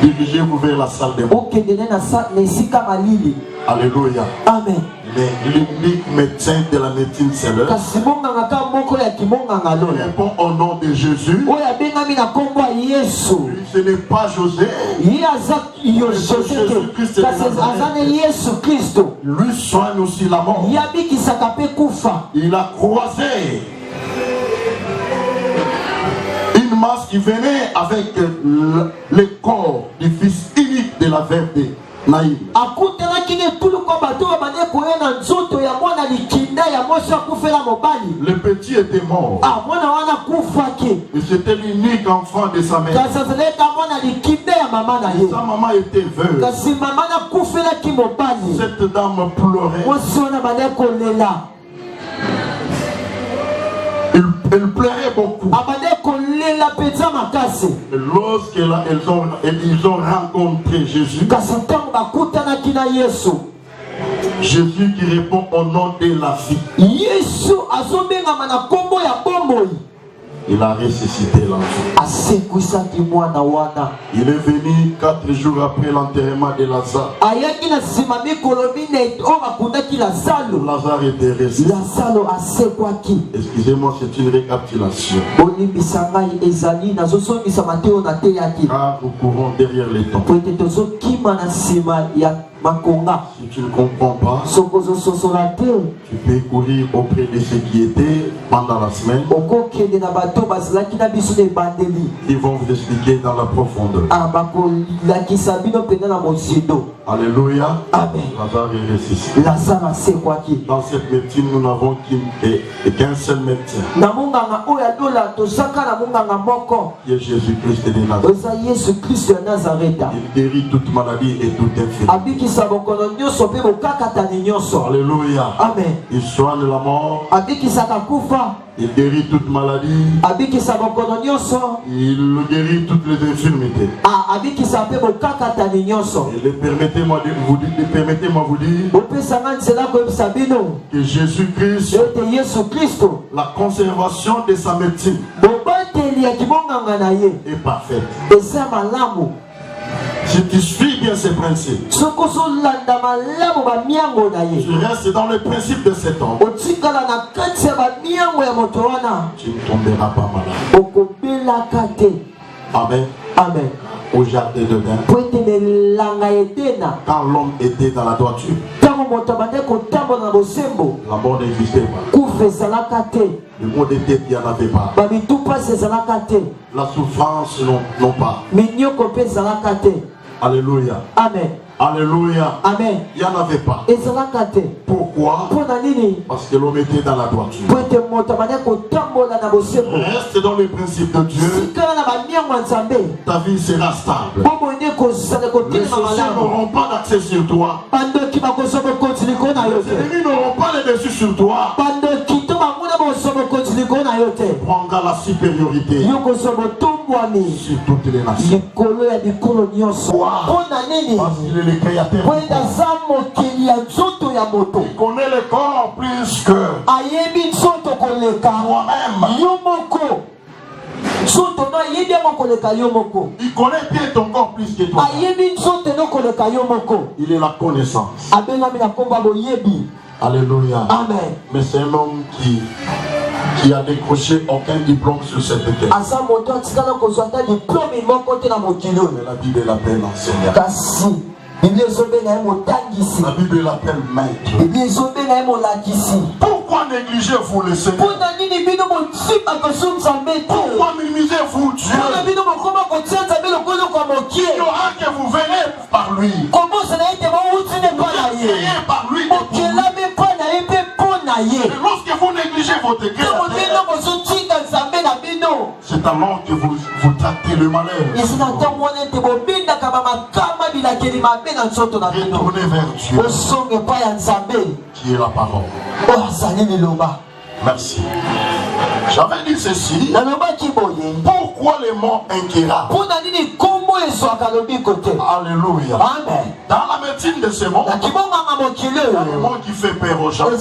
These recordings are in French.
Dirigez-vous vers la salle des morts. Alléluia. Amen. Mais l'unique médecin de la médecine, c'est l'heure. Il répond au nom de Jésus. Ce n'est pas José. Jésus-Christ. Lui soigne aussi la mort. Il a croisé une masse qui venait avec le corps du fils unique de la veuve de Naïm. Le petit était mort. Et c'était l'unique enfant de sa mère. Sa maman était veuve. Cette dame pleurait. Elle pleurait beaucoup. Lorsqu'ils ont rencontré Jésus, Jésus qui répond au nom de la vie, il a ressuscité l'enfant. Il est venu 4 jours après l'enterrement de Lazare. Lazare était ressuscité. Excusez-moi, c'est une récapitulation. Car nous courons derrière les temps. Si tu ne comprends pas, tu peux courir auprès de ceux qui étaient pendant la semaine. Ils vont vous expliquer dans la profondeur. Alléluia. Amen. Lazare est ressuscité. Dans cette médecine, nous n'avons qu'un seul médecin, qui est Jésus-Christ de Nazareth. Il guérit toute maladie et toute infirmité. Alléluia. Amen. Il soigne la mort. Il guérit toute maladie. Il guérit toutes les infirmités. Et permettez-moi vous dire que Jésus-Christ, la conservation de sa médecine est parfaite. Si tu suis bien ces principes, tu restes dans le principe de cet homme, tu ne tomberas pas malade. Amen. Amen. Au jardin de Dain, quand l'homme était dans la droiture, la mort n'existait pas. Le mot de tête, il n'y en avait pas. La souffrance, non pas. Alléluia. Amen. Alléluia. Amen. Il n'y en avait pas. Pourquoi? Parce que l'homme était dans la droiture. Reste dans le principe de Dieu. Ta vie sera stable. Les sorciers n'auront pas d'accès sur toi. Les ennemis n'auront pas le dessus sur toi. Tu prendras la supériorité sur toutes les nations. Parce qu'il est le créateur. Il connaît le corps plus que toi-même. Il connaît bien ton corps plus que toi. Il est la connaissance. Alléluia. Amen. Mais c'est un homme qui a décroché aucun diplôme sur cette terre. Mais la Bible l'appelle enseignant. La Bible l'appelle maître. Pourquoi négligez-vous le Seigneur? Pourquoi minimisez-vous Dieu? Ignorant que vous venez par lui. Vous essayez par lui. Et lorsque vous négligez votre créateur, c'est alors que vous traitez le malheur. Retournez vers Dieu, qui est la parole. Merci. J'avais dit ceci. Pourquoi les morts inquiérables? Alléluia. Dans la médecine de ce monde, il y a le mot qui fait peur aux gens. Les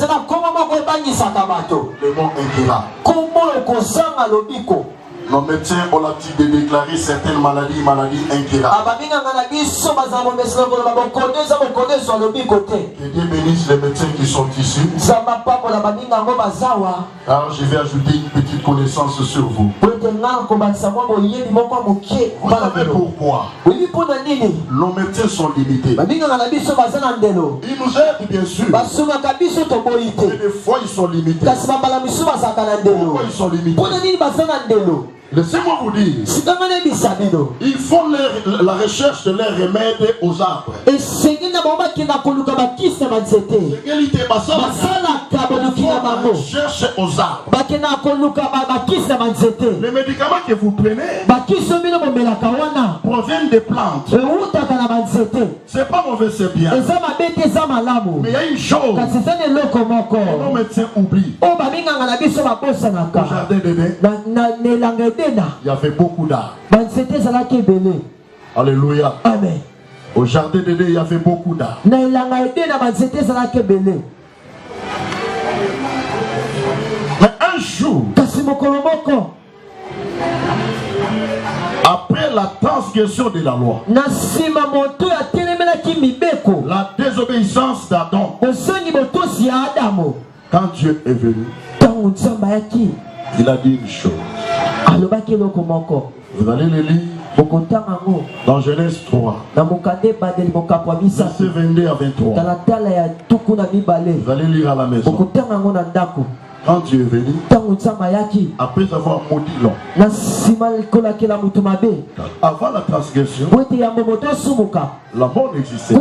morts inquiérables. Nos médecins ont l'habitude de déclarer certaines maladies incurables. Que Dieu bénisse les médecins qui sont ici. Alors je vais ajouter une petite connaissance sur vous. Vous savez pourquoi? Nos médecins sont limités. Ils nous aident bien sûr. Mais des fois ils sont limités. Pourquoi ils sont limités? Laissez-moi vous dire, ils font la recherche de leurs remèdes aux arbres. Ils cherchent aux arbres. Les médicaments que vous prenez proviennent des plantes. C'est pas mauvais, c'est bien. Mais il y a une chose que nos médecins oublient. Au jardin d'Éden, il y avait beaucoup d'arbres. Alléluia. Amen. Au jardin d'Éden, il y avait beaucoup d'arbres. Mais un jour, après la transgression de la loi, la désobéissance d'Adam, quand Dieu est venu, il a dit une chose. Vous allez le lire dans Genèse 3, verset 22 à 23. Vous allez lire à la maison. Quand Dieu est venu, après avoir maudit l'homme, avant la transgression, la mort n'existait pas.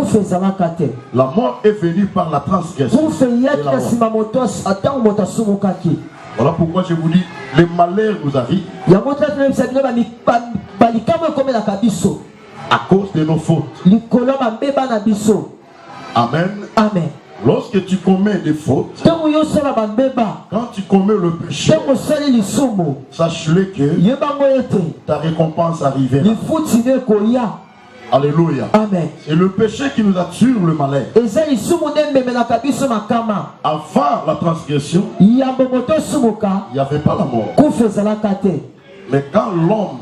La mort est venue par la transgression. Voilà pourquoi je vous dis, les malheurs nous arrivent à cause de nos fautes. Amen. Amen. Lorsque tu commets des fautes, quand tu commets le péché, sache-le que ta récompense arrivera. Alléluia. Amen. C'est le péché qui nous attire le malheur. Avant la transgression, il n'y avait pas la mort. Mais quand l'homme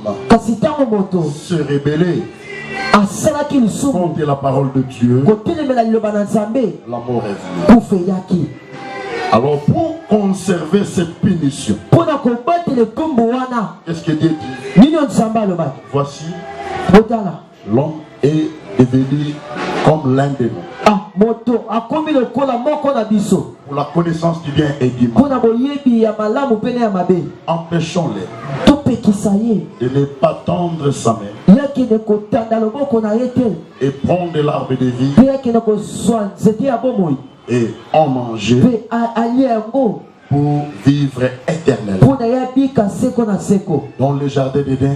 se rébellait contre la parole de Dieu, la mort est venue. Alors pour conserver cette punition, qu'est-ce que Dieu dit? Voici, l'homme est devenu comme l'un de nous. Pour la connaissance du bien et du mal, empêchons-les de ne pas tendre sa main et prendre l'arbre de vie et en manger pour vivre éternellement. Dans le jardin d'Éden,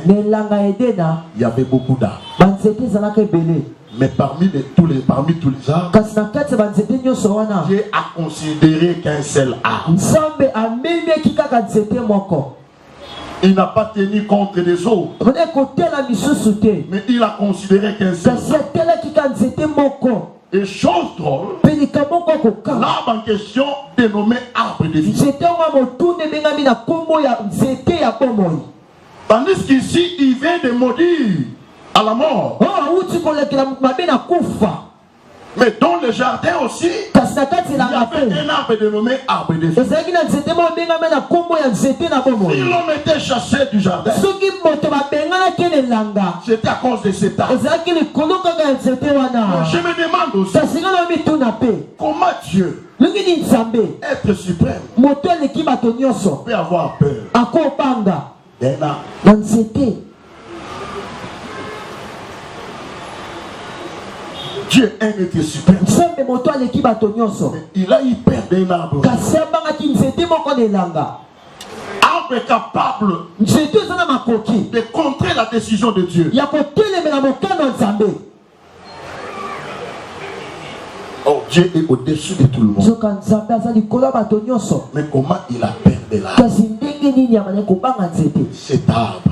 il y avait beaucoup d'arbres. Mais parmi tous les arbres, Dieu a considéré qu'un seul arbre. Il n'a pas tenu compte des autres. Mais il a considéré qu'un seul arbre. Et chose drôle, l'arbre en question dénommé arbre de vie. Tandis qu'ici, il vient de maudire à la mort. Mais dans le jardin aussi, il y avait un arbre dénommé arbre de vie. Si l'homme était chassé du jardin, c'était à cause de cet arbre. Je me demande aussi, comment Dieu, être suprême, peut avoir peur d'un arbre. Dieu aime être suprême. Il a eu peur d'un arbre. Arbre est capable de contrer la décision de Dieu. Oh, Dieu est au-dessus de tout le monde. Mais comment il a peur de l'arbre? Cet arbre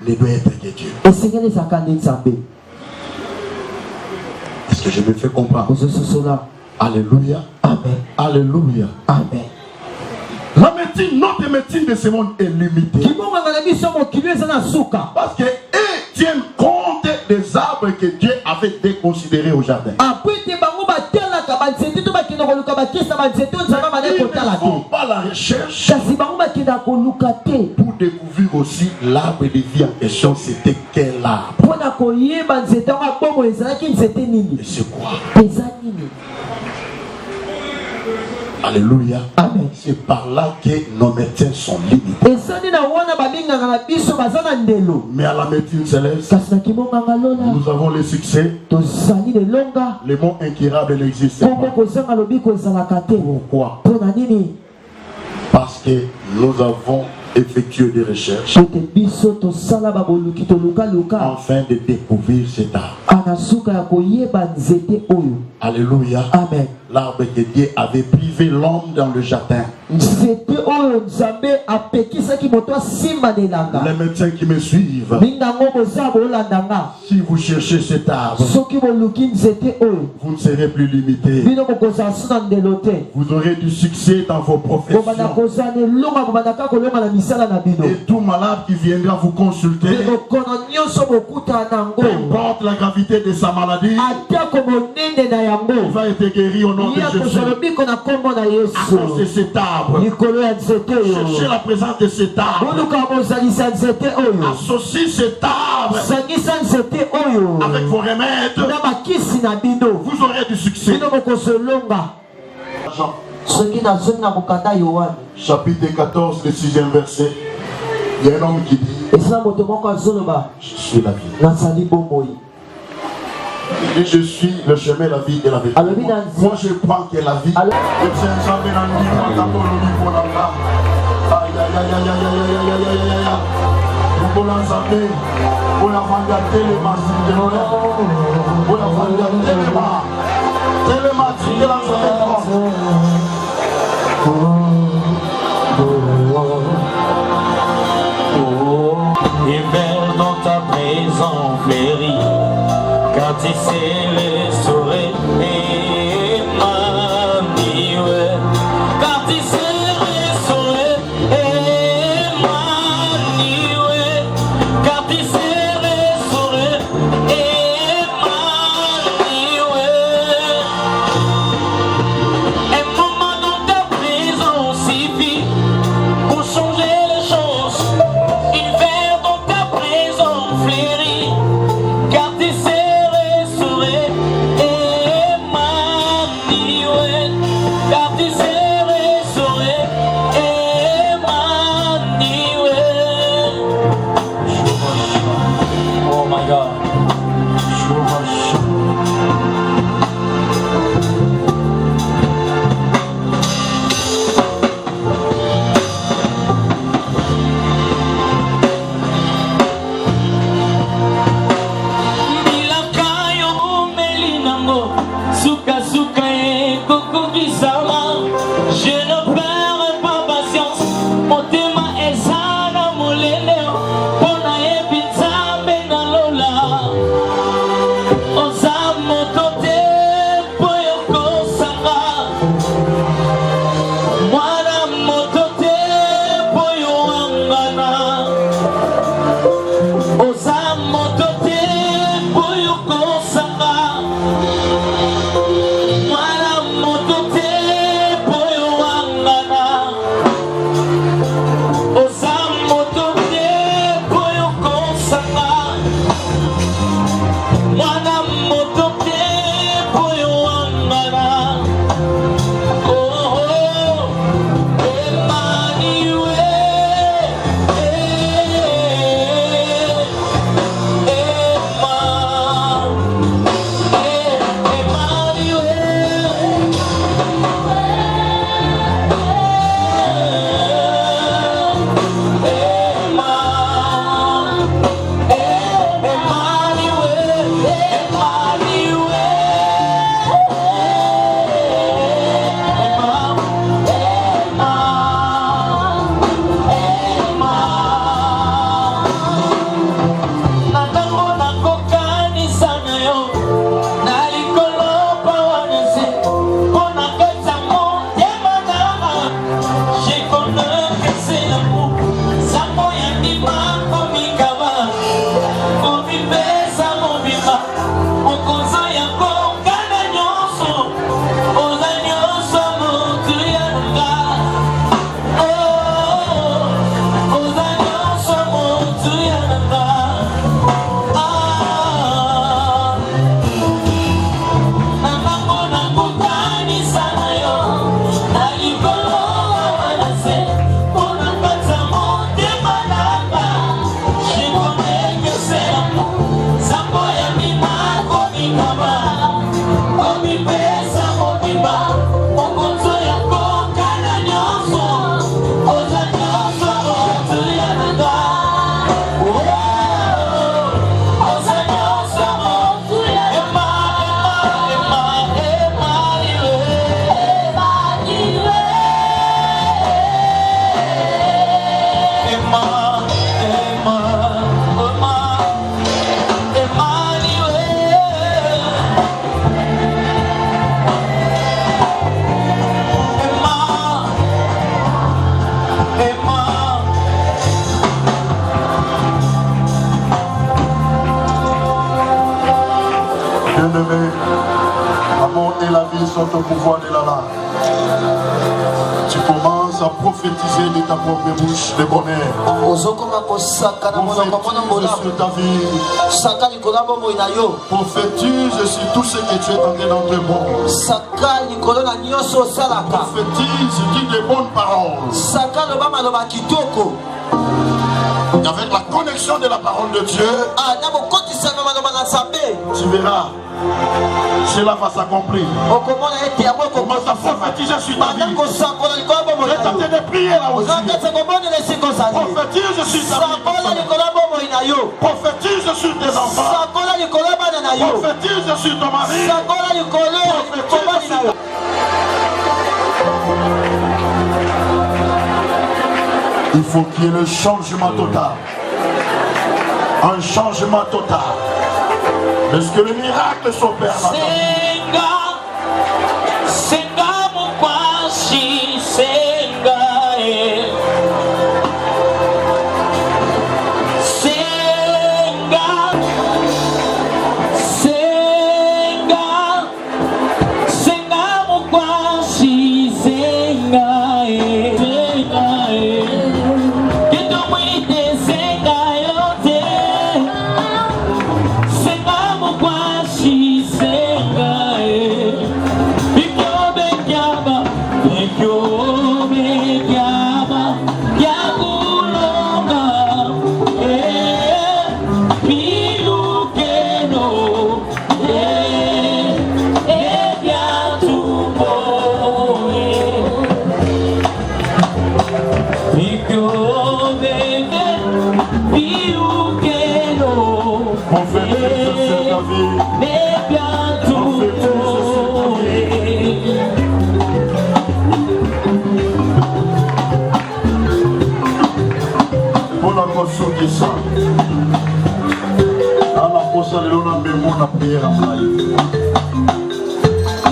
ne doit être de Dieu. Est-ce que je me fais comprendre? Alléluia. Amen. Alléluia. Amen. La médecine, notre médecine de ce monde est limitée. Parce qu'ils tiennent compte des arbres que Dieu avait déconsidérés au jardin. Ils ne font pas la recherche pour découvrir aussi l'arbre de vie en question. C'était quel arbre? Et c'est quoi? Alléluia. Amen. C'est par là que nos médecins sont limités. Mais à la médecine céleste, nous avons le succès. Les mots incurables n'existent pas. Pourquoi? Parce que nous avons effectué des recherches afin de découvrir cet arbre. Alléluia. Amen. L'arbre que Dieu avait privé l'homme dans le jardin. Les médecins qui me suivent, si vous cherchez cet arbre, vous ne serez plus limité. Vous aurez du succès dans vos professions. Et tout malade qui viendra vous consulter, peu importe la gravité de sa maladie, il va être guéri au nom de Jésus. À cause de cet arbre. Cherchez la présence de cet arbre. Associez cet arbre avec vos remèdes. Vous aurez du succès. Chapitre 14, le 6e verset. Il y a un homme qui dit: je suis la vie. Et je suis le chemin, la vie et la vérité. Moi je crois que la vie. Et vers dans ta maison fleurie, quand tu sais le sourire et Emmanuel, quand tu sais le sourire et Emmanuel, quand tu sais le sourire et Emmanuel, un moment dans ta présence suffit pour changer les choses. Il vers dans ta présence fleurie, car tu sais restaurer. Bien-aimé, l'amour et la vie sont au pouvoir de l'Allah. Tu commences à prophétiser de ta propre bouche le bonheur. Prophétise sur ta vie. Prophétise sur tout ce que tu es en train d'entreprendre. Prophétise, dis de bonnes paroles. Avec la connexion de la parole de Dieu, tu verras, cela va s'accomplir. Commence à prophétiser sur ta vie. Et t'attends de prier là aussi. Prophétise sur ta vie. Prophétise sur tes enfants. Prophétise sur ton mari. Il faut qu'il y ait le changement total. Un changement total. Parce que le miracle s'opère maintenant.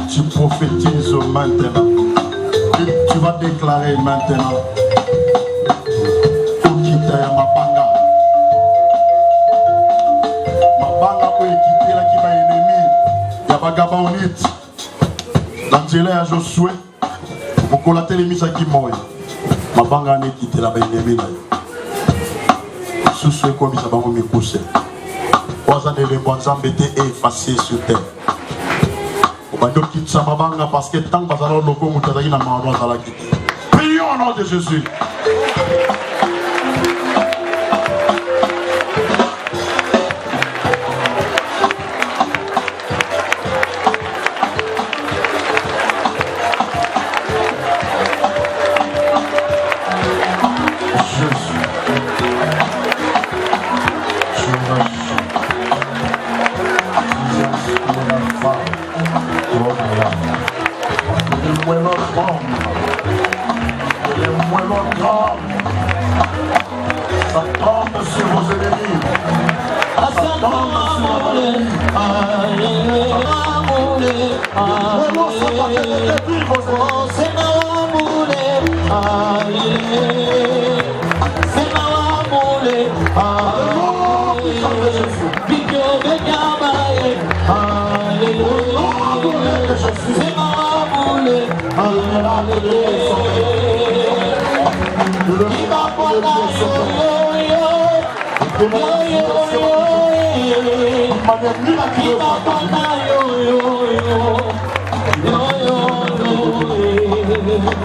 Tu prophétises maintenant. Et tu vas déclarer maintenant. Okita ya mabanga. Mabanga pour équiper la qui va ennemi. Ya bagabaonite. L'angela ya Josué. Pour la télémise qui moye. Mabanga ne quitte la ennemi là. Sous ce comme ça va me pousser. Les bons embêtés et effacés sur terre. Parce que tant que vous allez prions au nom de Jésus.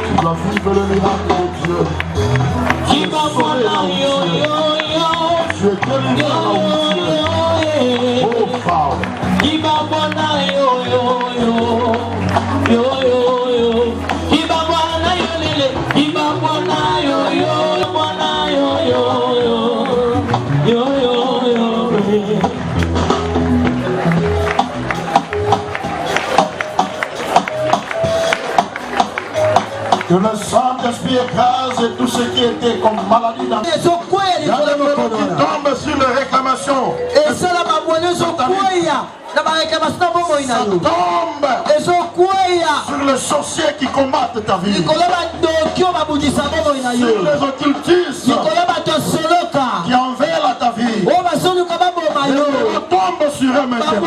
Tu dois vivre le miracle de Dieu. Tu es sauvé là où tu es. Tu es guéri là où tu es. Oh Father. Que le Saint-Esprit écrase tout ce qui était comme maladie dans le monde. Il y a des mots qui tombent sur les réclamations. Ça tombe sur les sorciers qui combattent ta vie. Sur les occultistes qui envers ta vie. Et on tombe sur eux maintenant.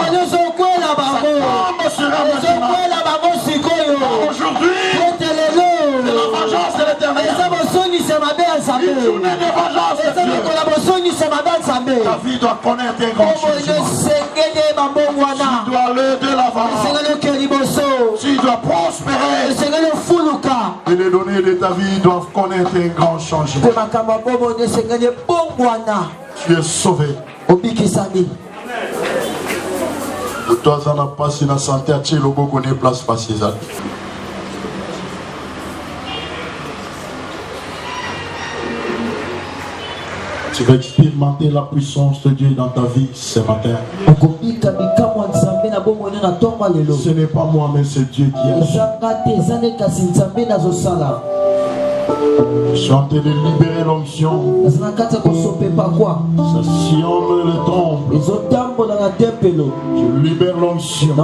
Ta vie doit connaître un grand changement. Tu dois aller de l'avant. Tu dois prospérer. Et les données de ta vie doivent connaître un grand changement. Tu es sauvé. Toi, ça n'a pas si la santé à Tché, le beau connaît place pas si ça. Tu vas expérimenter la puissance de Dieu dans ta vie ce matin. Ce n'est pas moi, mais c'est Dieu qui agit. Je suis en train de libérer l'onction. Ça sillonne le temple. Je libère l'onction.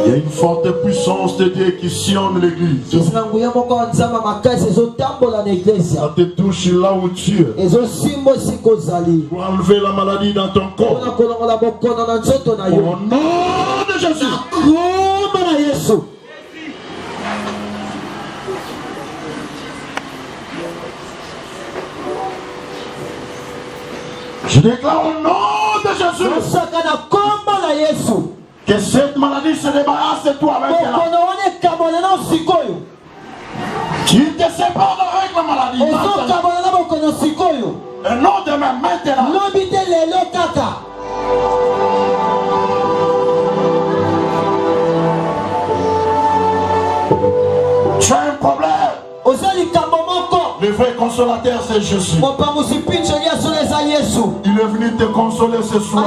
Il y a une forte puissance de Dieu qui sillonne l'église. Ça te touche là où tu es. Pour enlever la maladie dans ton corps. Au nom de Jésus. Je déclare au nom de Jésus que cette maladie se débarrasse de toi maintenant. Tu te sépares avec la maladie. Et non demain, maintenant. Tu as un problème. Le vrai consolateur, c'est Jésus. Il est venu te consoler ce soir.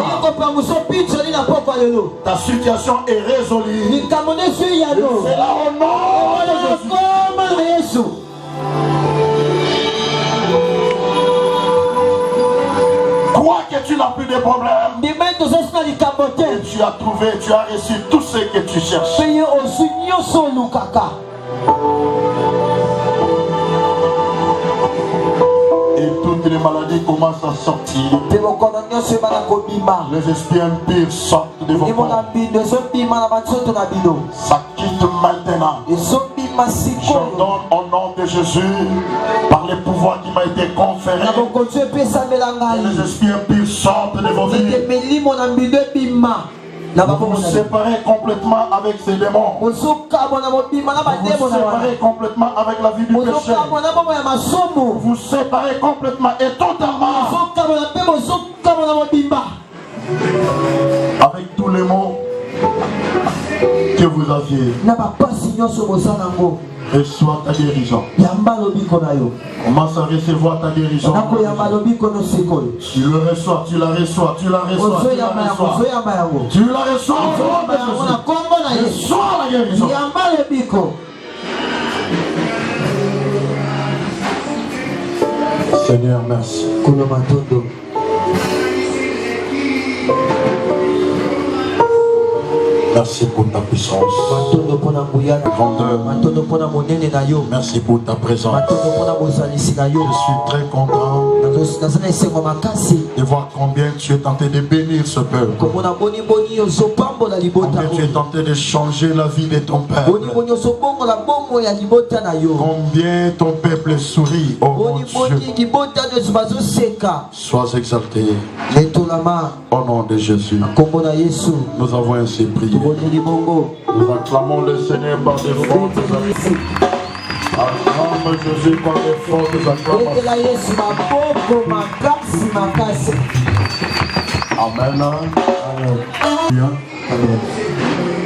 Ta situation est résolue. C'est là au nom de Jésus. Crois que tu n'as plus de problème. Et tu as trouvé, tu as reçu tout ce que tu cherches. Et toutes les maladies commencent à sortir. Les esprits impurs sortent de vos corps. Ça quitte maintenant. J'ordonne au nom de Jésus, par les pouvoirs qui m'a été conféré, les esprits impurs sortent de vos vies. Vous vous séparez complètement avec ces démons. Vous vous séparez complètement avec la vie du péché. Vous vous séparez complètement et totalement avec tous les mots que vous aviez. Reçois ta guérison. Commence à recevoir ta guérison. Tu le reçois, tu la reçois, tu la reçois, tu la reçois. Tu la reçois au nom de Jésus. Reçois la guérison. Seigneur, merci. Merci pour ta puissance. Grandeur. Merci pour ta présence. Je suis très content de voir combien tu es tenté de bénir ce peuple. Combien tu es tenté de changer la vie de ton peuple. Combien ton peuple sourit. Oh mon Dieu. Sois exalté. Au nom de Jésus. Nous avons ainsi prié. Nous acclamons le Seigneur par des fortes acclamations. Acclame Jésus par des fortes acclamations. Amen.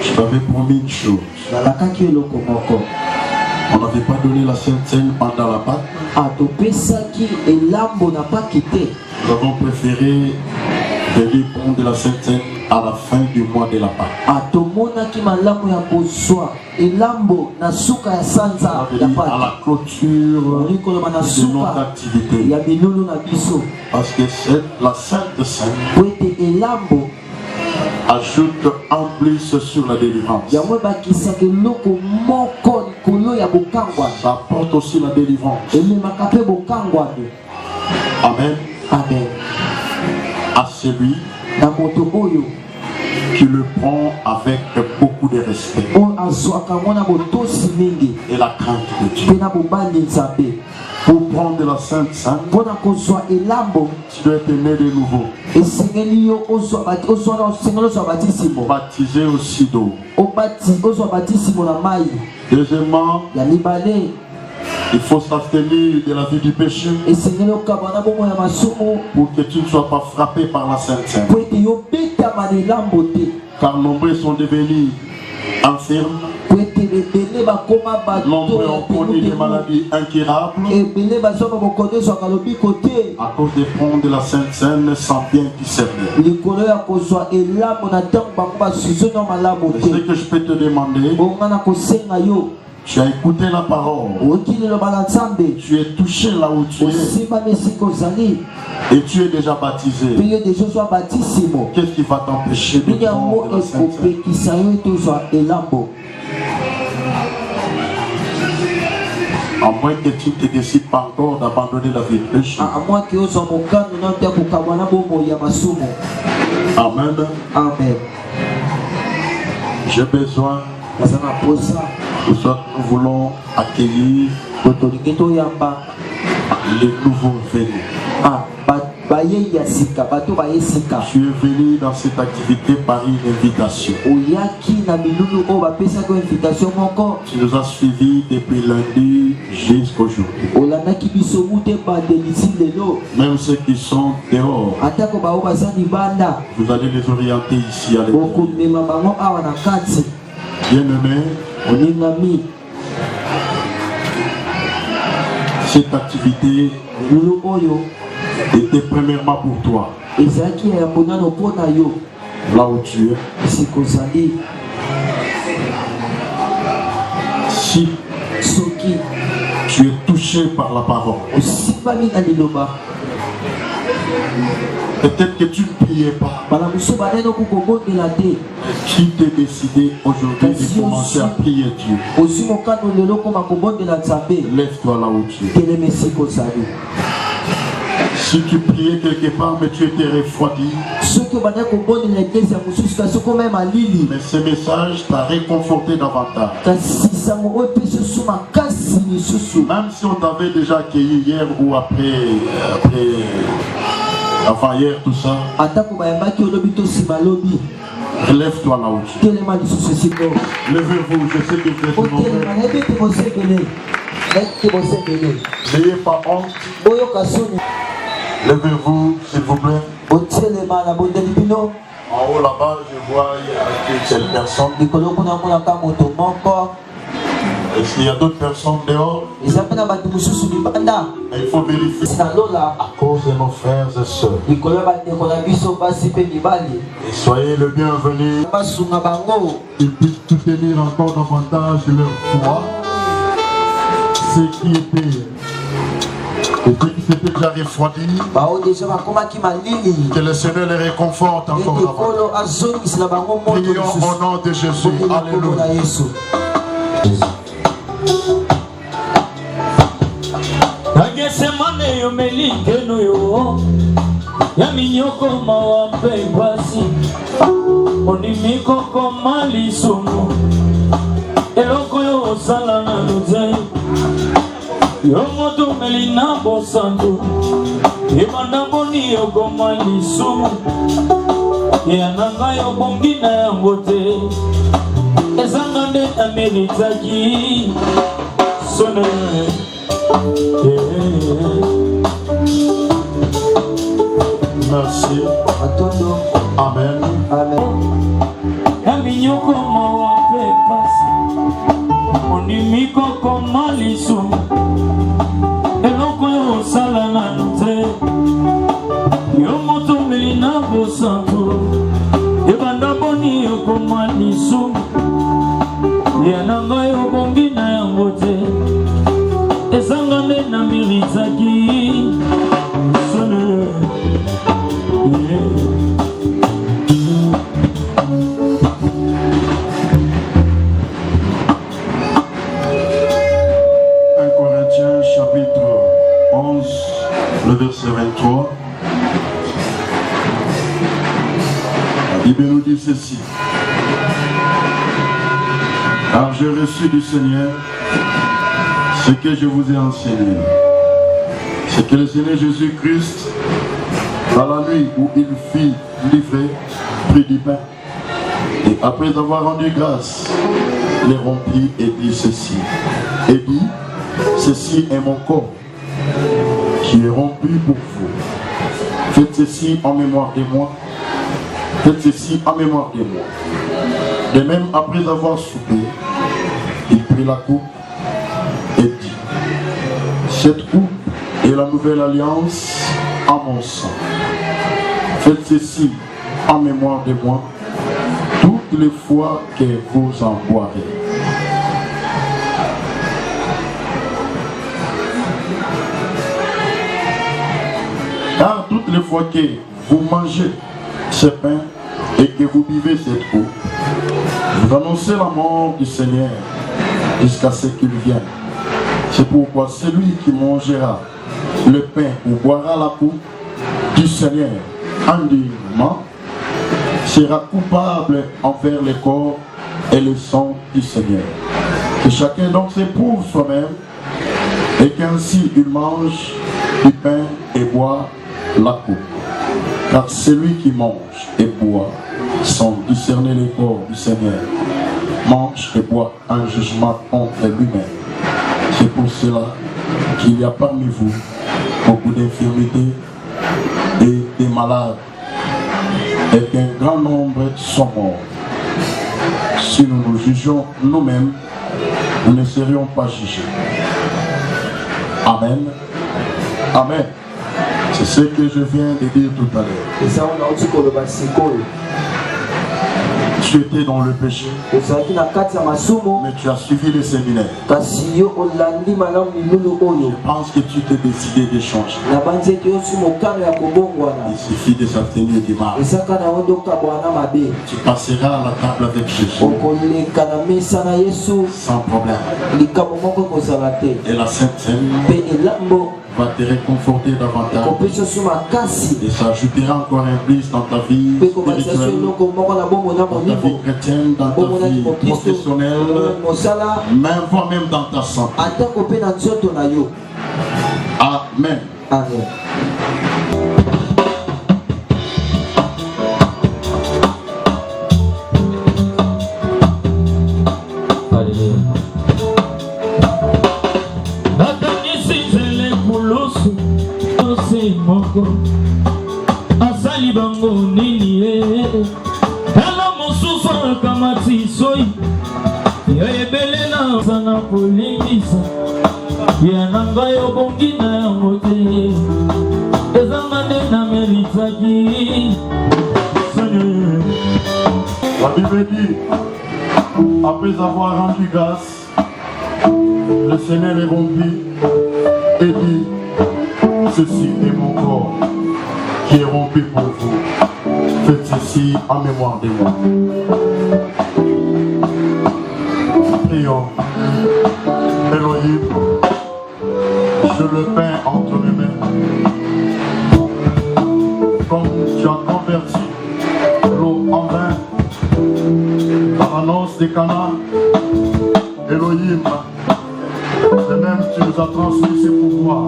Je t'avais promis une chose. On n'avait pas donné la Sainte Seine pendant la Pâque. Nous avons préféré donner pour de la Sainte Seine à la fin du mois de la Pâque. À la clôture de notre activité. Parce que c'est la Sainte Seine ajoute en plus sur la délivrance. Ça apporte aussi la délivrance. Amen. Amen. À celui qui le prend avec beaucoup de respect et la crainte de Dieu. Pour prendre la Sainte Seine, tu dois être né de nouveau, baptisé aussi d'eau. Deuxièmement, il faut s'abstenir de la vie du péché pour que tu ne sois pas frappé par la Sainte Seine. Car nombreux sont devenus infirmes, nombreux ont connu des maladies incurables à cause de prendre la Sainte Seine sans bien discerner. Ce que je peux te demander, tu as écouté la parole, tu es touché là où tu es et tu es déjà baptisé. Qu'est-ce qui va t'empêcher de prendre la Sainte Seine? À moins que tu ne te décides pas encore d'abandonner la vie de péché. Amen. Amen. J'ai besoin que nous voulons accueillir les nouveaux venus. Tu es venu dans cette activité par une invitation. Tu nous as suivis depuis lundi jusqu'aujourd'hui. Même ceux qui sont dehors, vous allez les orienter ici à l'intérieur. Bien-aimé, cette activité était premièrement pour toi. Là où tu es. Si tu es touché par la parole, peut-être que tu ne priais pas. Qui t'est décidé aujourd'hui de commencer à prier Dieu? Lève-toi là où tu es. Si tu priais quelque part mais tu étais refroidi, mais ce message t'a réconforté davantage. Même si on t'avait déjà accueilli hier ou avant hier, tout ça, relève-toi là où tu es. Levez-vous, je sais que vous êtes nombreux. N'ayez pas honte. Levez-vous, s'il vous plaît. En haut là-bas, je vois il y a une seule personne. Est-ce qu'il y a d'autres personnes dehors? Il faut vérifier. À cause de nos frères et sœurs. Et soyez le bienvenu. Ils puissent soutenir encore davantage leur foi. Ce qui était. Et ceux qui s'étaient déjà refroidis, que le Seigneur les réconforte encore davantage. Prions au nom de Jésus. Alléluia. Semane yo melikeno yo ya minyoko mawape basi onimiko koma lisumu eloko yo sala na luze yo moto melina bosanto ebanda boni yo koma lisumu ya nanga yo bongina yango te ezanga nde amelitaki sone. Merci. Amen. Amen. Aminyoko mawape pasi onimiko koma lisumu eloko yo sala na nze yo moto melina bosanto ebanda boni yo koma lisumu yananga yo bongi na yango te ezangane na militaki sone. Corinthiens chapitre 11, le verset 23. La Bible nous dit ceci. Car j'ai reçu du Seigneur ce que je vous ai enseigné. C'est que le Seigneur Jésus-Christ, dans la nuit où il fut livré, prit du pain. Et après avoir rendu grâce, les rompit et dit ceci. Et dit, ceci est mon corps qui est rompu pour vous. Faites ceci en mémoire de moi. Faites ceci en mémoire de moi. De même, après avoir soupé, il prit la coupe et dit, cette coupe est la nouvelle alliance en mon sang. Faites ceci en mémoire de moi toutes les fois que vous en boirez. Car toutes les fois que vous mangez ce pain et que vous buvez cette eau, vous annoncez la mort du Seigneur jusqu'à ce qu'il vienne. C'est pourquoi celui qui mangera le pain ou boira la coupe du Seigneur indignement sera coupable envers le corps et le sang du Seigneur. Que chacun donc s'éprouve soi-même et qu'ainsi il mange du pain et boit la coupe. Car celui qui mange et boit sans discerner le corps du Seigneur mange et boit un jugement contre lui-même. C'est pour cela qu'il y a parmi vous beaucoup d'infirmités et des malades et qu'un grand nombre sont morts. Si nous nous jugeons nous-mêmes, nous ne serions pas jugés. Amen. Amen. C'est ce que je viens de dire tout à l'heure. Tu étais dans le péché, mais tu as suivi le séminaire. Je pense que tu t'es décidé de changer. Il suffit de s'abstenir du mal. Tu passeras à la table avec Jésus sans problème. Et la Sainte Seine va te réconforter davantage et s'ajoutera encore un plus dans ta vie spirituelle, dans ta vie chrétienne, dans ta vie professionnelle, même voire même dans ta santé. Amen. Amen. Asali bango nini tala mosusu kamati soi yo ebele na sana polingisa ya nanga yo bongi na yango te ezanga nde na meritaki. La Bible dit, après avoir rendu grâce, le Seigneur est rompu et dit, ceci est mon corps qui est rompu pour vous. Faites ceci en mémoire de moi. Prions. Elohim, je le pain entre mes mains. Comme tu as converti l'eau en vin dans la noce de Cana, Elohim, de même tu nous as transmis ce pouvoir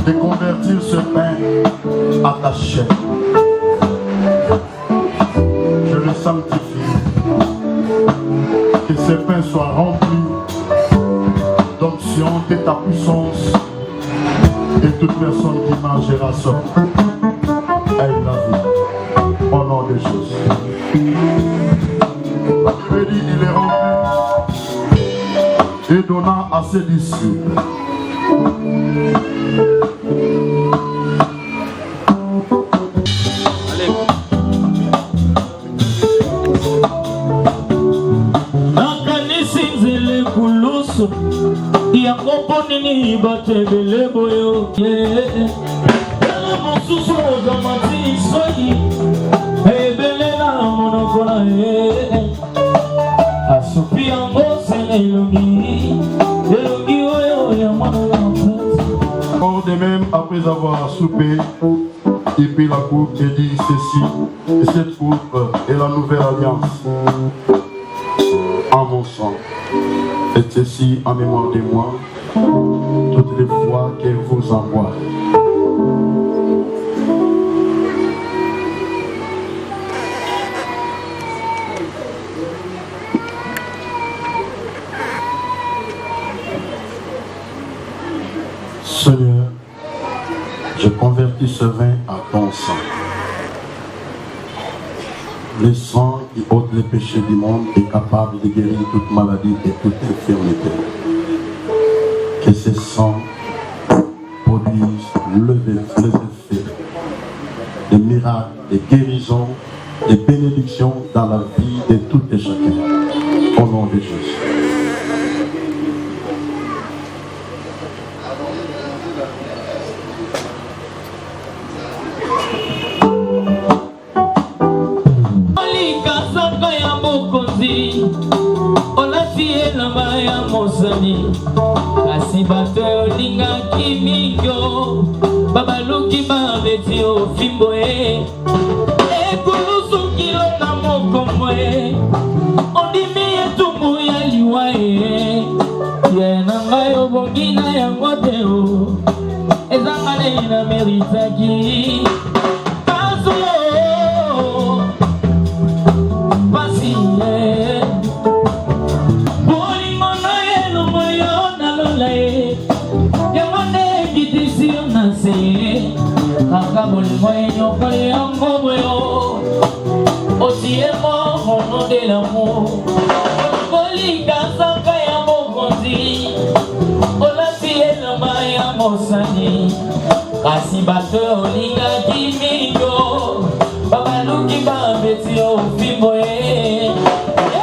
de convertir ce pain à ta chair. Je le sanctifie. Que ce pain soit rempli d'onction de ta puissance et toute personne qui mangera ça aille la vie. Au nom de Jésus. La Bible dit il est rempli et donnant à ses disciples. Nini batebele boyo tala mosusu okamati soki ebele na monoko na ye asupi yango se elongi oyo ya mwana ya mpasi. De même, après avoir soupé, Il prit la coupe et dit ceci, et cette coupe est la nouvelle alliance en mon sang. Faites ceci en mémoire de moi, toutes les fois qu'elle vous envoie. Seigneur, je convertis ce vin à ton sang. Le sang qui ôte les péchés du monde est capable de guérir toute maladie et toute infirmité. Que ce sang produise les effets, des miracles, des guérisons, des bénédictions dans la vie de tout et chacun. Au nom de Jésus. Kasi bato olingaki mingo babaluki babeti ofimbo ekulusuki na mokombo ondimi etumbu ya liwa ye na ngai obongi na yango te ezanga nini na meritaki aussi est mort au nom de l'amour. Kolika saka ya mokonzi olati elamba ya mosani kasi bato olingaki mingo babaluki babeti ofimbo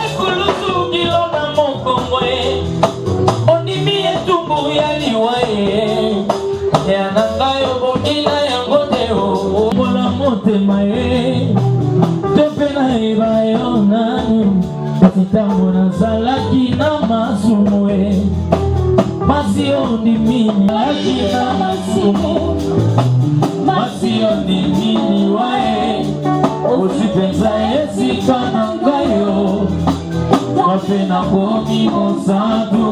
ekulusuki na mokongo ondimi etumbu ya liwa yana ngai obongi na yango te obola motema topena ebayonani katitango nazalaki na masumu masi ondimini alaki na masumu masi ondimini wae osipenza esika na ngayo wapena bomi mosantu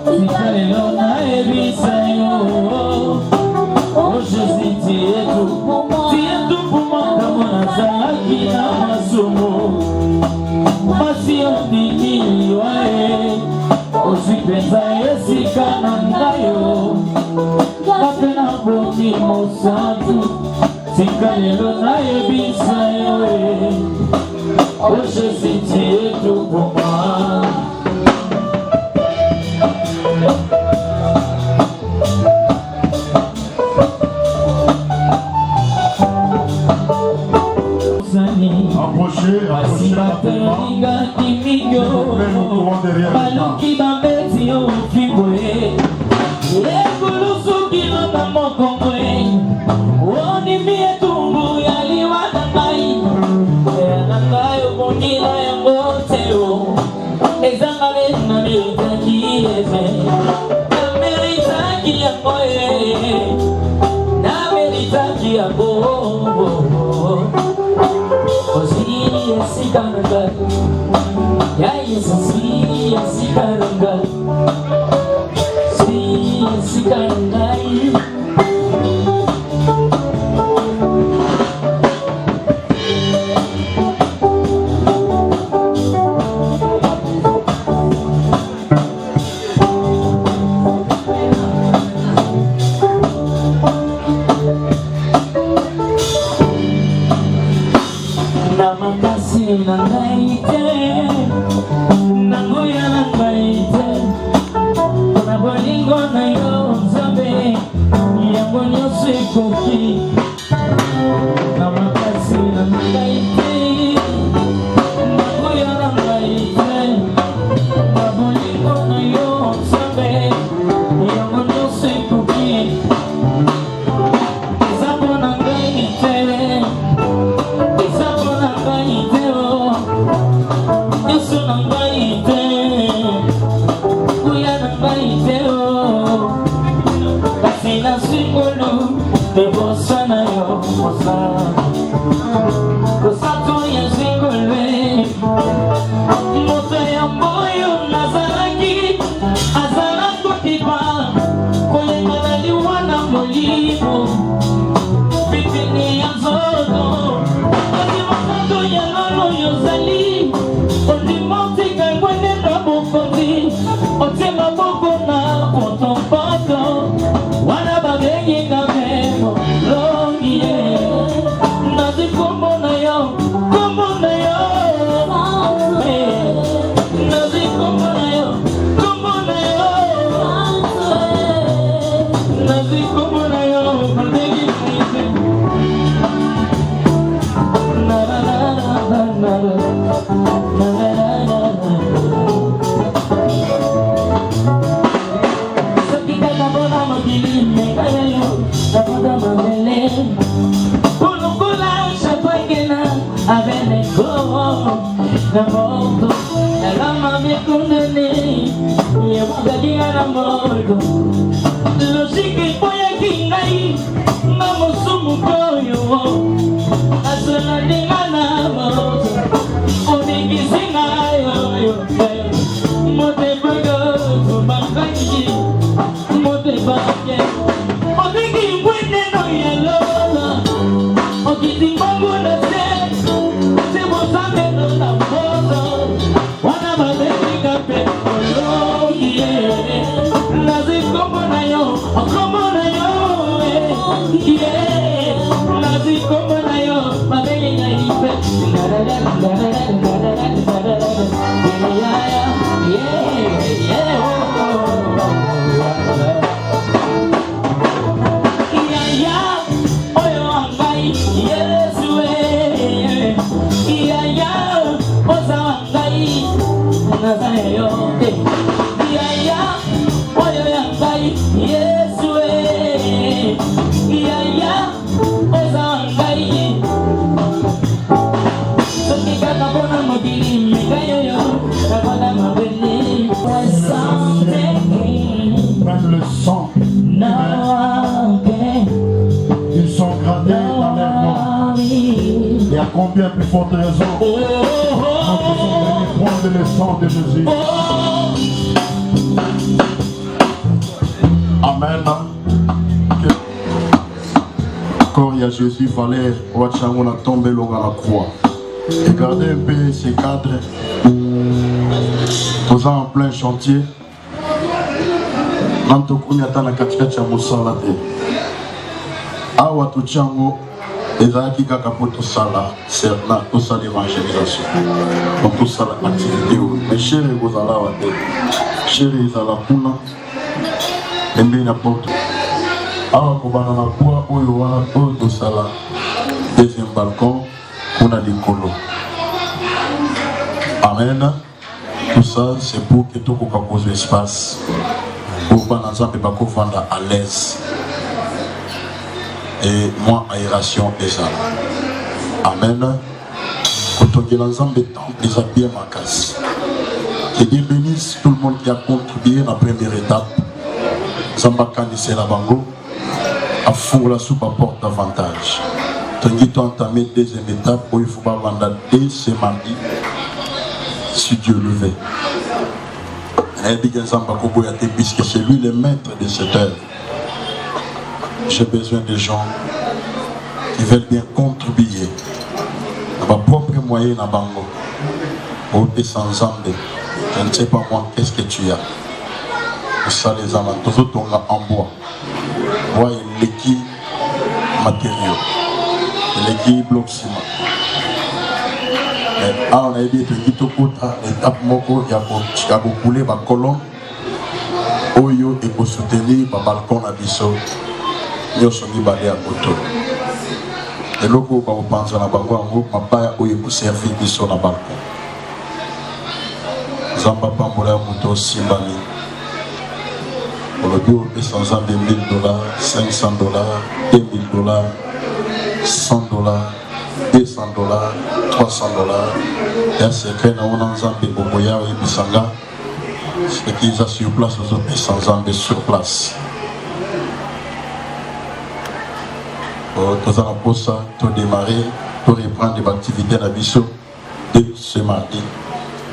sikalelo na ebisa yo Jésus, tu es tout pour moi, comme on a salaki na masumu. Masi ondimi wae, osipeza esika na ngayo. Kapena bomi mosantu, sikalelo na ebisa yo. Oh Jésus, tu es tout pour moi. Approchez baluki babeti ofimboe ekulusuki na mokongo ondimi etumbu ya liwa na ngai na ngai obongi na yango te ezanga na meritaki na meritaki yango na meritaki yango Sikananga, ya Jesus, sikananga, sikananga. Sana Kosato ya zingolwe moto ya moyo nazalaki azala kotipa kolenga na liwa na molimo pitini ya nzoto kasi mosato ya lolo yozali ondimotika ngwene na bokonzi otie maboko na potopoto wana babengi na memo longie nazi kombo na yo nazi kombo na yo nazi kombo na yo babengi nise na na na na na na moto, ela mami kundani, ya magalia na moto. Losiki poya kingai, mamo sumu koyo, asana dinga na moto, onigi singa yo, mote bago to bankanji, mote bake, onigi mwene no yalola, ogiti mangu na se. Même le sang humain, ils sont gradés dans leur mort. Et à combien plus forte raison nous sommes venus prendre le sang de Jésus. Amen. Quand il y a Jésus, il fallait tomber à la croix. Et regardez un peu ces cadres. Posant en plein chantier. Nantokuni atana katikati ya musala te. Awa tuchango ezaki kaka po tosala serna tosala évangélisation. Donc tosala activité ou mais chéri kozala wa te. Chéri ezala kuna pembeni na porte. Awa kobana na kwa oyo wana oyo tosala deuxième balcon kuna likolo. Amen. Tout ça c'est pour que tout le monde ait espace. Pour que nous puissions à l'aise. Et moi, aération est ça. Amen. Quand on est ensemble de temps, les habits ma casse. Que Dieu bénisse tout le monde qui a contribué à la première étape. Zambakani c'est la bango. À fond la soupe apporte davantage. Tanguy tu entamé deuxième étape où il faut pas vendre dès ce mardi. Si Dieu le veut. Puisque c'est lui le maître de cette œuvre. J'ai besoin de gens qui veulent bien contribuer à ma propre moyen à Bango. Pour être sans âme. Je ne sais pas moi, qu'est-ce que tu as. Ça les amants, tous autres on a en bois. Bois et l'équipe matériaux. L'équipe bloc ciment. On a dit que tout l'étape moko ya ko couler ba colonne oyo et pour soutenir ba balcon na biso nyoso ni balé à koto et loko ba penser na bango ngo mapaya oyo pour servir biso na balcon zamba pambola moto simbani pour le bio et sans $1,000, $500, $2,000, $100, $200, $300. Et à ce que nous avons ensemble Boboya et Bissanga, ce qui est sur place, nous avons sans ensemble sur place. Nous allons pour ça, tout démarrer, tout reprendre des activités dans Bissau dès ce mardi.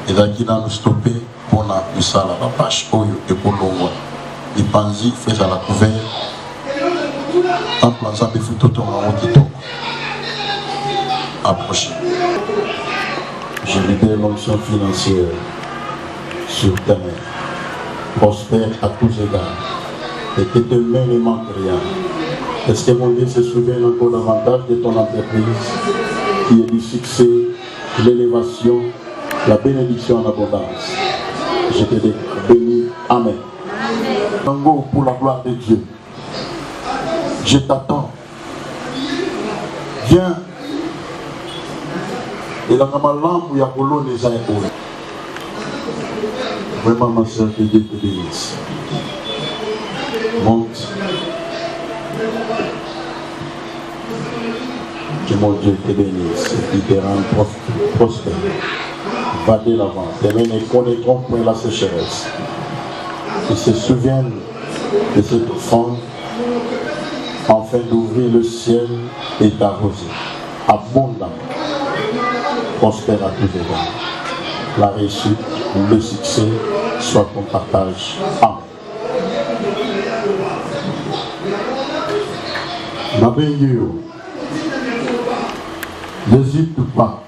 Et là, qui nous stopper pour nous saler la pâche et pour l'eau. Les panzi fait à la couvert. En plançant des photos tout le monde qui tombe. Approchez. Je libère l'onction financière sur ta main. Prospère à tous égards. Et que tes mains ne manquent rien. Est-ce que mon Dieu se souvient encore davantage de ton entreprise qui est du succès, l'élévation, la bénédiction en abondance? Je te bénis. Amen. Tango pour la gloire de Dieu. Je t'attends. Viens. Et la lampe où il y a Polo les a épaulés. Vraiment, ma soeur, que Dieu te bénisse. Monte. Que mon Dieu te bénisse et te rende prospère. Va de l'avant. Tes mains ne connaîtront point la sécheresse. Ils se souviennent de cette offrande afin d'ouvrir le ciel et d'arroser abondamment. Prospère à tous égards. La réussite, le succès soit ton partage. Amen. Ma belle, n'hésite pas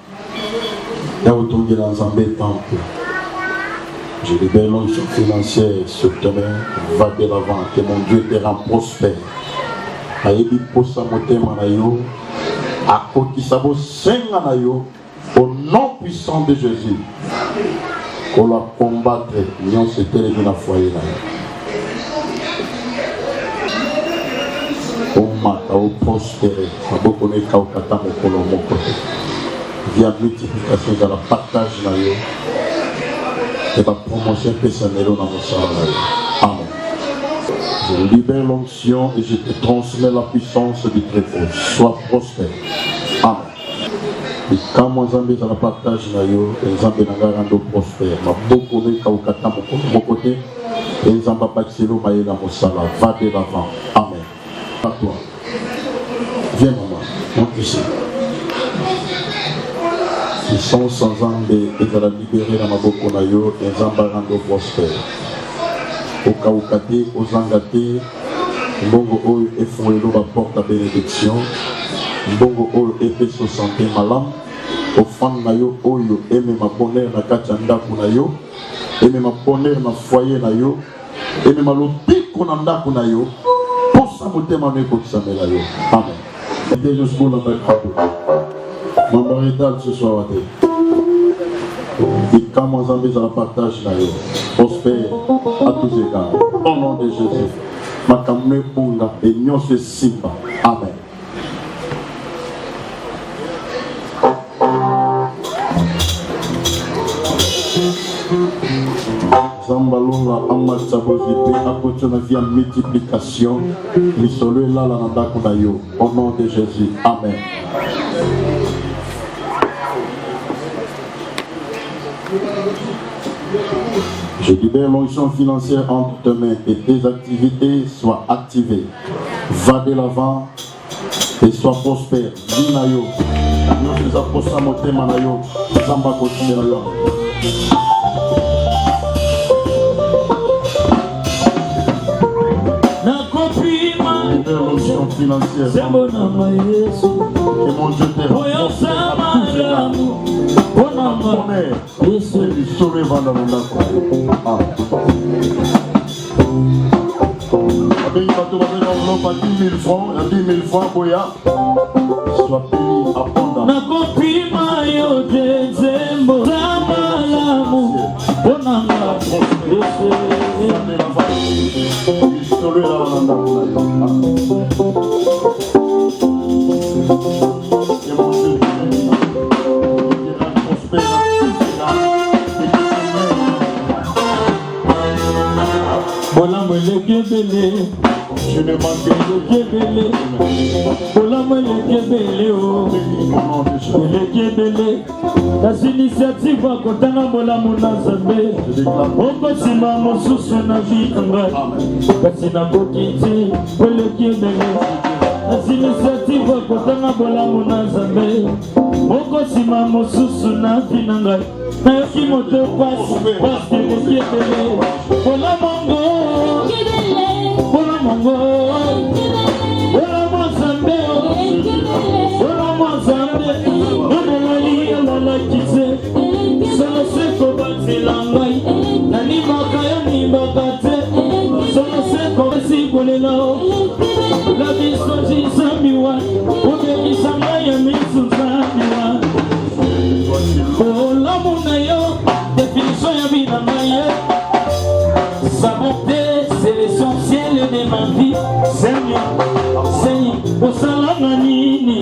à retourner dans un bel temple. J'ai des belles onction financières sur ta main. Va de l'avant, que mon Dieu te rend prospère. Aïbi posa motema na yo, akoti sabo senga na yo, au nom puissant de Jésus. Qu'on la combattre, nous c'était les gens à foyer là. Au mata, au prospérer, sabo connaît kaukata mokolo mokote. Via multiplication dans la partage na yo, et la promotion personnelle dans mon salaire. Amen. Je libère l'onction et je te transmets la puissance du Très-Haut. Sois prospère. Amen. Et quand moi Zambé dans la partage na yo, et Zambé n'a rando prospère. Ma beaucoup de kaukata mon côté, et Zamba Baxelo maïe na mosala. Va de l'avant. Amen. À toi. Viens maman, monte ici. Ils sont sans Zambé et va la libérer dans ma beaucoup na yo, et Zamba rando prospère. Au Kaukate, aux Angate, Mbongo Oyo et Fouelo apporte la bénédiction. Mbongo Oyo et fait sa santé malam. Au fan nayo Oyo et même ma bonheur na Kachanda Kunayo. Et même ma bonheur na foyer nayo. Et même ma lopi Kunanda Kunayo. Pour ça, mon thème en écoute ça me yo. Amen. Et bien, je suis bon dans le cadeau. Mon marital ce soir. Et quand mon Zambé ça la partage nayo. Prospère à tous égards. Au nom de Jésus. Makamne Bunga et Nyon se Simba. Amen. Zambalonga Amatsabozipe apporte la vie en multiplication. L'isolo est là la nandakunayo. Au nom de Jésus. Amen. Je libère l'onction financière entre tes mains et tes activités soient activées. Va de l'avant et sois prospère. Dinayo. Nous les apostles motema nayo. Zamba continue nayo. L'onction financière. Que mon Dieu te rende. Et sauver dans le monde. Il va te donner l'enveloppe à 10 000 francs. Il y a 10 000 francs, Boya. Sois béni abondamment. Je ne manquerai les initiatives à Kotana Bolamuna Zambé, Okosima Mosusu na vie Katina Bokiti, initiative kotanga bolamu na Nzambe moko sima mosusu na finanga nayoki moto pasi eleki ebele bola mongo nonelali elalakise solo seko batelangai nanimaka yo nimbaka te solo seko esikolelao la biso jisamiwa obekisa ngai ya misuzamiwa olamu na yo définition ya bina ngai ye sa bonté c'est l'essentiel de ma vie Seigneur osalanga nini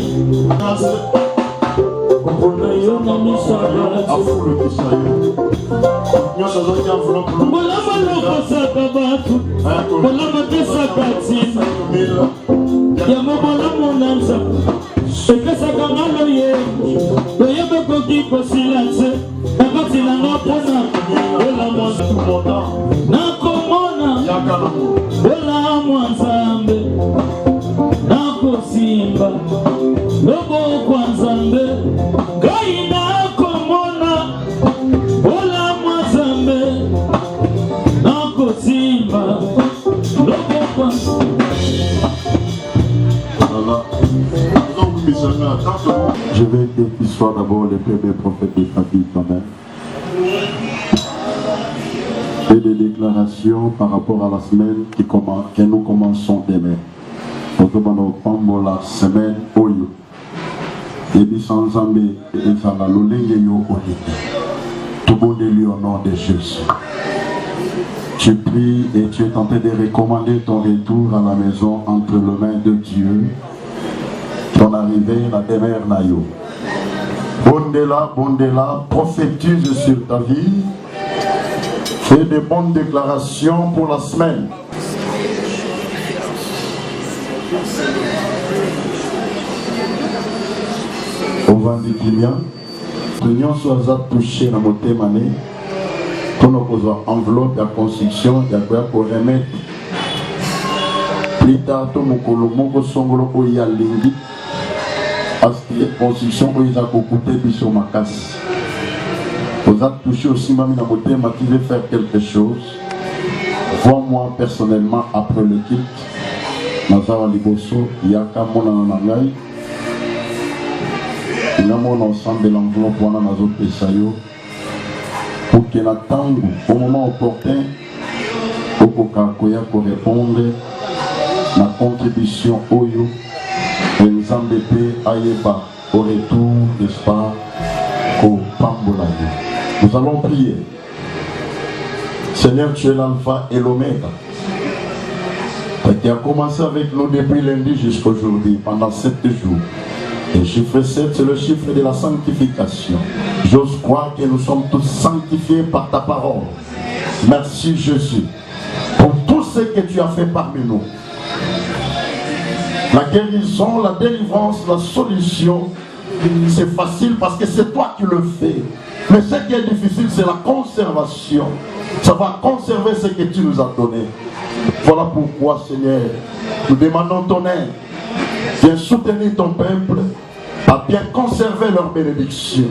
mpona yo na misabolama lokosaka bato bolama pesaka ntina yango bolamu na Nzambe epesaka nga loyebe koki kosila nse nakati nanga mpona bolamu nakomona bolamu ya Nzambe nakosimba loboko ya Nzambe ngai nakomona bolamu ya Nzambe nakosimba loboko ya Je vais que tu sois d'abord le premier prophète de ta vie toi-même. Et des déclarations par rapport à la semaine que nous commençons demain. Nous avons la semaine Oyo. Et puis sans Zambé et Zala Lolenge Yo Oliki. Tout bon élu au nom de Jésus. Tu pries et tu es tenté de recommander ton retour à la maison entre les mains de Dieu. Ton arrivée, la demeure Nayo. Bondela, prophétise sur ta vie. Fais de bonnes déclarations pour la semaine. Au Vandikimia, nous sommes touchés dans notre mané. Pour nous enveloppe la construction, il y a pour remettre. Plus tard, nous avons songolo oya lingi. Parce que la construction oya kokoute biso makasi. Vous êtes touché aussi, mamie, dans votre thème, qui veut faire quelque chose. Vois-moi personnellement après le kit. Nazara Liboso, Yaka Mona Nangai. Nous avons ensemble l'enveloppe pour nous autres pour que la tango, au moment opportun, au Kokakoya pour répondre à la contribution Oyo, et nous avons Ayeba au retour, n'est-ce pas, au Pambolayo. Nous allons prier. Seigneur, tu es l'alpha et l'oméga. Tu as commencé avec nous depuis lundi jusqu'à aujourd'hui, pendant 7 jours. Et le chiffre 7, c'est le chiffre de la sanctification. J'ose croire que nous sommes tous sanctifiés par ta parole. Merci Jésus pour tout ce que tu as fait parmi nous. La guérison, la délivrance, la solution, c'est facile parce que c'est toi qui le fais. Mais ce qui est difficile, c'est la conservation. Ça va conserver ce que tu nous as donné. Voilà pourquoi, Seigneur, nous demandons ton aide. Viens soutenir ton peuple à bien conserver leur bénédiction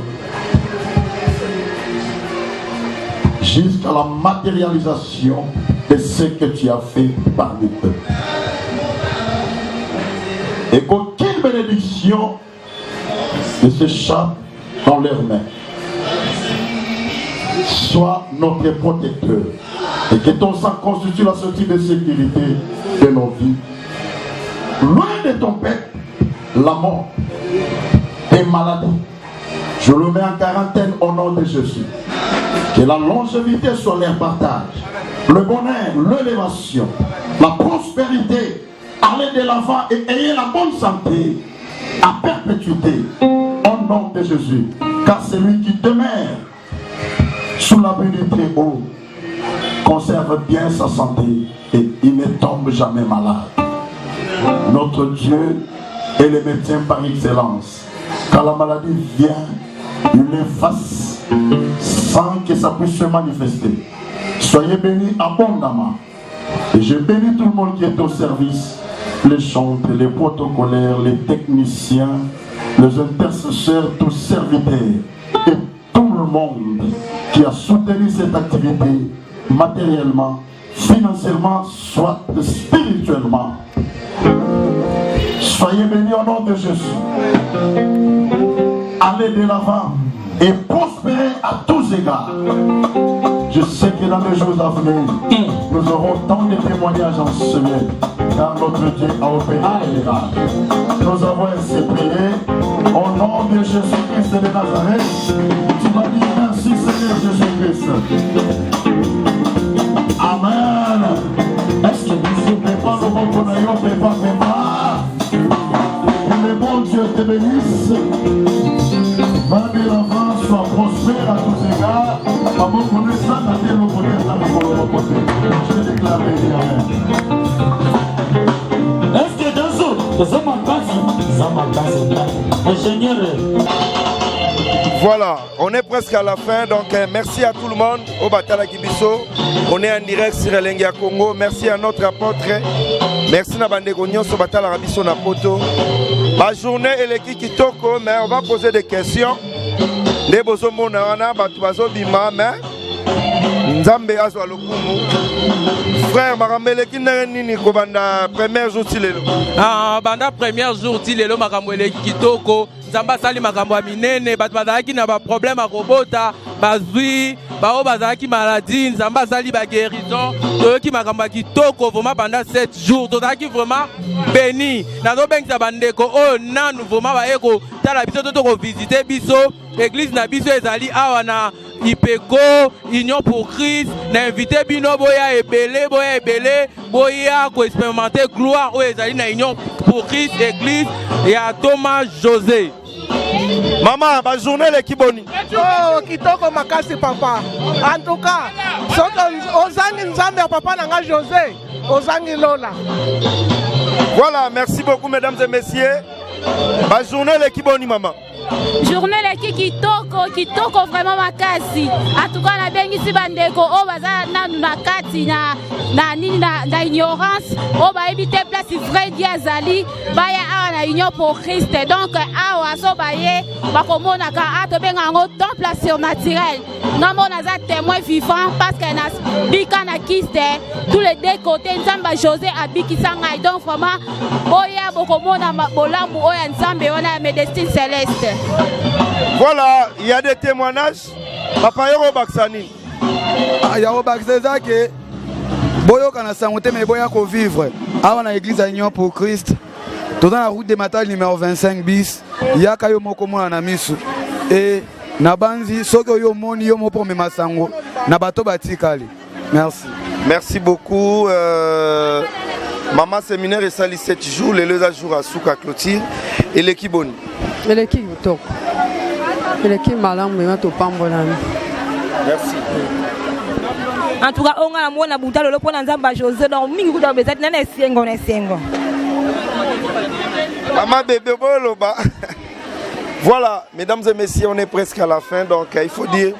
jusqu'à la matérialisation de ce que tu as fait parmi eux. Et qu'aucune bénédiction ne s'échappe dans leurs mains. Sois notre protecteur et que ton sang constitue la sortie de sécurité de nos vies. Loin de ton peuple, la mort et maladie. Je le mets en quarantaine au nom de Jésus. Que la longévité soit leur partage. Le bonheur, l'élévation, la prospérité, aller de l'avant et ayez la bonne santé à perpétuité au nom de Jésus. Car celui qui demeure sous l'abri du Très-Haut conserve bien sa santé et il ne tombe jamais malade. Notre Dieu est le médecin par excellence. Quand la maladie vient, il l'efface sans que ça puisse se manifester. Soyez bénis abondamment. Et je bénis tout le monde qui est au service. les chanteurs, les protocolaires, les techniciens, les intercesseurs, tous serviteurs et tout le monde qui a soutenu cette activité matériellement, financièrement, soit spirituellement. Soyez bénis au nom de Jésus. Allez de l'avant et prospérez à tous égards. Je sais que dans les jours à venir, nous aurons tant de témoignages en semaine, car notre Dieu a opéré les miracles. Nous avons ainsi prié au nom de Jésus-Christ de Nazareth. Tu m'as dit merci Seigneur Jésus-Christ. Amen. Est-ce que vous ne pas le bon qu'on aille pas. Que le bon Dieu te bénisse. Va de l'avant, sois prospère à tous égards. À mon connaissant, à tel côté, à mon côté. Je déclare Est-ce que dans ingénieur. Voilà, on est presque à la fin, donc merci à tout le monde au Batala Kibiso. On est en direct sur Elengia Congo. Merci à notre apôtre. Merci à Bandegonion sur Batala Rabiso Napoto. Ma journée est l'équipe Kitoko, mais on va poser des questions. Les bozo monana, batuazo bima, mais Nzambe azwa lokumu. Frère, makamele kinani ko banda premier jour tilelo. Ah, banda premier jour tilelo makamwele kitoko. Nzamba sali makambo minene, batu bazaki na ba problème a robota, bazui, bao bazaki maladie, nzamba sali ba guérison. Toyoki makambo kitoko vraiment pendant 7 jours. Tozaki vraiment béni. Nazo bengisa bandeko oh nanu vraiment ba eko tala biso to ko visiter biso église na biso ezali awa na Ipeko, Union pour Christ, n'a invité bino boya ebele boya ko expérimenter gloire au ezali na Union pour Christ église et à Thomas José. Maman, ma journée l'équipe boni. Oh, kitoko makasi papa. En tout cas, ozangi nzambe papa nanga José, ozangi Lola. Voilà, merci beaucoup mesdames et messieurs. Ma journée l'équipe boni maman. Journée l'équipe kitoko vraiment makasi. En tout cas, na bengisi bandeko o baza na kati na ignorance o ba ebite place vrai diazali baya awa na union pour Christ. Donc awa so baye bakomona ka ato benga ngo temple surnaturel. Namo na za témoin vivant parce que na bika na kiste tous les deux côtés Nzamba José abiki sanga. Donc vraiment boya bokomona bolambu oya Nzambe wana médecine céleste. Voilà, il y a des témoignages. Papa Yoro Baksani. Yoro Baksani, boyo kana sangote mais boya ko vivre. Awa na église à Union pour Christ. Tout dans la route de Matal numéro 25 bis. Yaka yo moko mona na misu. Et na banzi soko yo moni yo mo pour me masango. Na bato batikali. Merci. Merci beaucoup. Maman séminaire est sali 7 jours, les 2 jours à Souka Clôture et l'équipe bonne. L'équipe top. L'équipe malam mais to pambola. Merci. En tout cas, on a mon abuta le pona Nzamba José dans mingi kuta bezat na sengo. Maman bébé boloba. Voilà, mesdames et messieurs, on est presque à la fin, donc il faut dire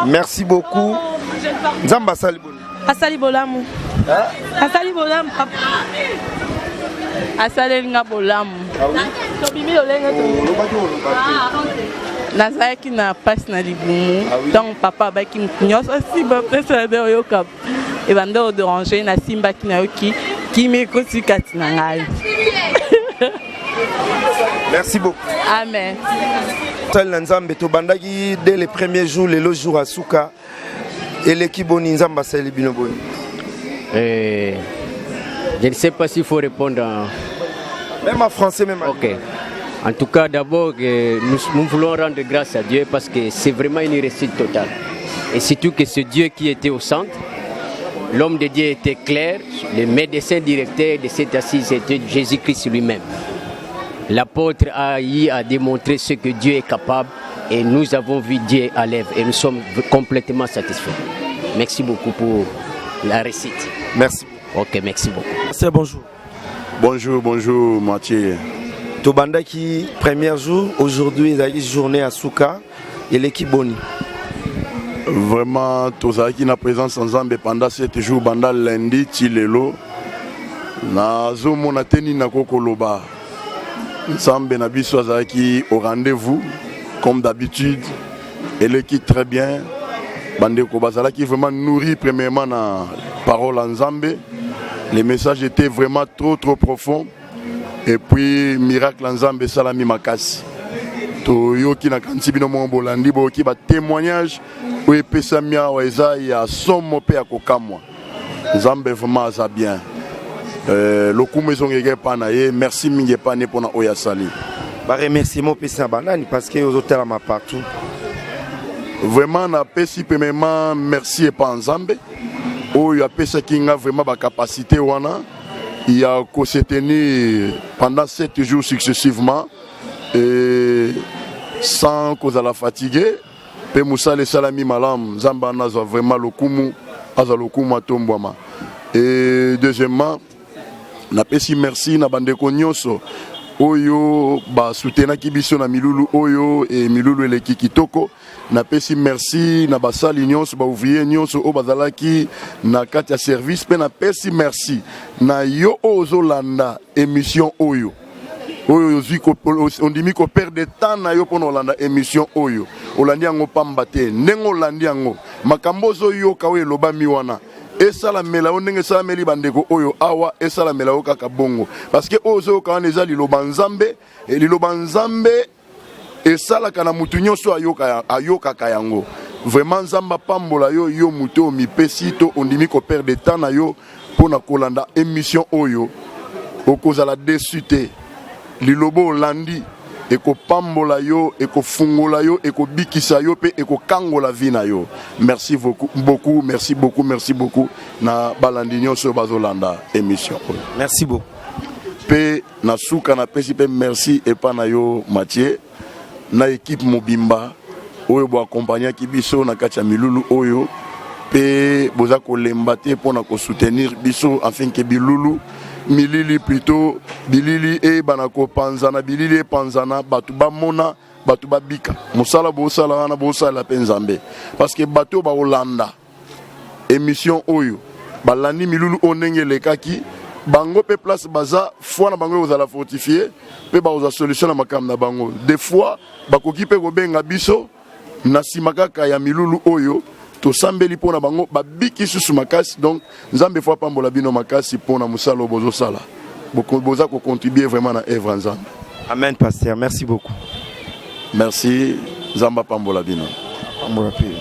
merci beaucoup. Nzamba Salibon. Asali bolamu. Asali bolamu. Asali nga bolamu. Tobimi lolenga to. Nazaki na passe na libumu. Donc papa baki nyoso si ba pesa de yoka. Et bando de ranger na simba ki na yoki ki me kosi katina ngai. Merci beaucoup. Amen. Nzambe to bandaki dès les premiers jours, les jours à Souka et l'équipe boni Nzamba Salibino boni. Je ne sais pas s'il faut répondre en... Même en français, même en... Ok. En tout cas, d'abord, nous voulons rendre grâce à Dieu parce que c'est vraiment une réussite totale. Et surtout que ce Dieu qui était au centre, l'homme de Dieu était clair, le médecin directeur de cette assise était Jésus-Christ lui-même. L'apôtre a démontré ce que Dieu est capable et nous avons vu Dieu à l'œuvre et nous sommes complètement satisfaits. Merci beaucoup pour la réussite. Merci. Ok, merci beaucoup. C'est bonjour. Bonjour Mathieu. Tobandaki, premier jour, aujourd'hui, il y a une journée à Souka et l'équipe Boni. Vraiment, tous ceux qui sont présents ensemble pendant 7 jours, pendant lundi, Tilelo, Nazo monateni na kokoloba. Nzambe na biso azaki au rendez-vous comme d'habitude. Elle équipe très bien. Bandeko bazala qui vraiment nourri premièrement na parole en Nzambe. Les messages étaient vraiment trop profond. Et puis miracle en Nzambe salami makasi. To yoki na kantibino mo bolandi bo ki ba témoignage ou epesamia wa eza ya somo pe ya kokamwa. Nzambe vraiment ça bien. Le coup maison pas naé, merci mingi pas né pour oya sali. Ba remerciement pesa banani parce que aux hôtels ma partout. Vraiment na pesi premièrement merci et pas Nzambe. Oh ya pesa kinga vraiment ba capacité wana. Il y a qu'on s'est tenu pendant 7 jours successivement et sans cause à la fatigue. Pe Moussa le salami malam Nzamba nazo vraiment le kumu azalokumu atombwama. Et deuxièmement na pesi merci na bandeko nyonso oyo ba soutena kibiso na milulu oyo et milulu eleki kitoko na pesi merci na basali nyonso ba ouvrier nyonso o bazalaki na kati ya service pe na pesi merci na yo ozolanda émission oyo ziko on dimi ko perdre temps na yo pono landa émission oyo olandi yango pamba te ndenge olandi yango makambo zo yo kawe loba miwana esala mela ondenge sala meli bandeko oyo awa esala mela o kaka bongo parce que ozo kana eza liloba Nzambe et liloba Nzambe esala kana mutu nyonso ayoka kayango vraiment Nzamba pambola yo muto mipesi to ondimi ko perdre temps na yo pona kolanda émission oyo okozala desute lilobo olandi eko pambola yo eko fungola yo eko bikisa yo pe eko kangola vina yo. Merci beaucoup, merci beaucoup na balandi nyonso bazolanda émission. Merci beaucoup. Pe na suka na pesi pe merci et pa na yo Mathieu na équipe Mobimba oyo bo accompagner ki biso na kati ya milulu oyo pe boza ko lemba te pona ko soutenir biso afin que bilulu milili plutôt bilili e banako panzana bilili e panzana batu ba mona batu ba bika musala bo sala na bo sala penzambe parce que bato ba Holanda émission oyo balani milulu onenge lekaki bango pe place baza fois na bango ozala fortifier pe ba oza solution na makam na bango des fois bakoki pe ko benga biso na simakaka ya milulu oyo to sambeli pona bango babiki susu makasi donc Nzambe fois pambola bino makasi pona musalo bozo sala boza ko contribuer vraiment na œuvre Nzambe. Amen pasteur, merci beaucoup. Merci Nzamba pambola bino. Pambola pe.